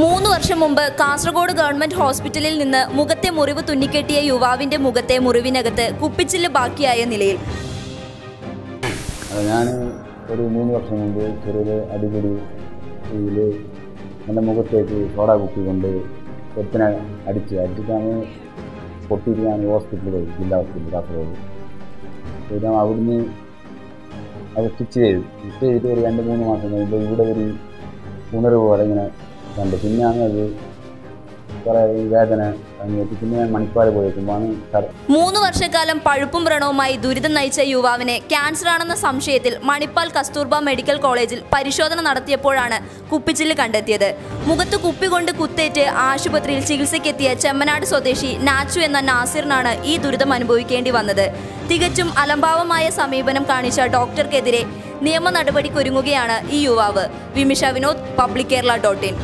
3 വർഷം മുമ്പ് കാസർഗോഡ് ഗവൺമെന്റ് ഹോസ്പിറ്റലിൽ നിന്ന് മുഖത്തെ മുറിവ് തുന്നിക്കെട്ടിയ യുവാവിന്റെ മുഖത്തെ മുറിവിനകത്ത് കുപ്പിച്ചില്ല് ബാക്കിയായ നിലയിൽ. ഞാൻ ഒരു 3 വർഷം മുമ്പ് ചെറിയൊരു അടിപിടി എൻ്റെ മുഖത്തേക്ക് സോഡ കുപ്പി കൊണ്ട് ഒത്തിനെ അടിച്ചിട്ടാണ് പൊട്ടിയിട്ട് ഞാൻ ഹോസ്പിറ്റലിൽ പോയി, ജില്ലാ ഹോസ്പിറ്റൽ കാസർഗോഡ്. ഞാൻ അവിടുന്ന് അത് സ്റ്റിച്ച് ചെയ്തിട്ട് ഒരു 2-3 മാസം കഴിയുമ്പോൾ ഇവിടെ ഒരു ഉണർവ് പോലെ ഇങ്ങനെ കണ്ട്. പിന്നെയാണ് അത് കുറേ വേദന കഴിഞ്ഞിട്ട് പിന്നെ ഞാൻ മണിപ്പാൽ പോയേക്കുമ്പോഴാണ് 3 വർഷക്കാലം പഴുപ്പും വ്രണവുമായി ദുരിതം നയിച്ച യുവാവിനെ ക്യാൻസർ ആണെന്ന സംശയത്തിൽ മണിപ്പാൽ കസ്തൂർബ മെഡിക്കൽ കോളേജിൽ പരിശോധന നടത്തിയപ്പോഴാണ് കുപ്പിച്ചില്ല് കണ്ടെത്തിയത്. മുഖത്ത് കുപ്പി കൊണ്ട് കുത്തേറ്റ് ആശുപത്രിയിൽ ചികിത്സയ്ക്കെത്തിയ ചെമ്മനാട് സ്വദേശി നാച്ചു എന്ന നാസിറിനാണ് ഈ ദുരിതം അനുഭവിക്കേണ്ടി വന്നത്. തികച്ചും അലംഭാവമായ സമീപനം കാണിച്ച ഡോക്ടർക്കെതിരെ നിയമ നടപടിക്കൊരുങ്ങുകയാണ് ഈ യുവാവ്. Vimisha Vinod, public Kerala.in.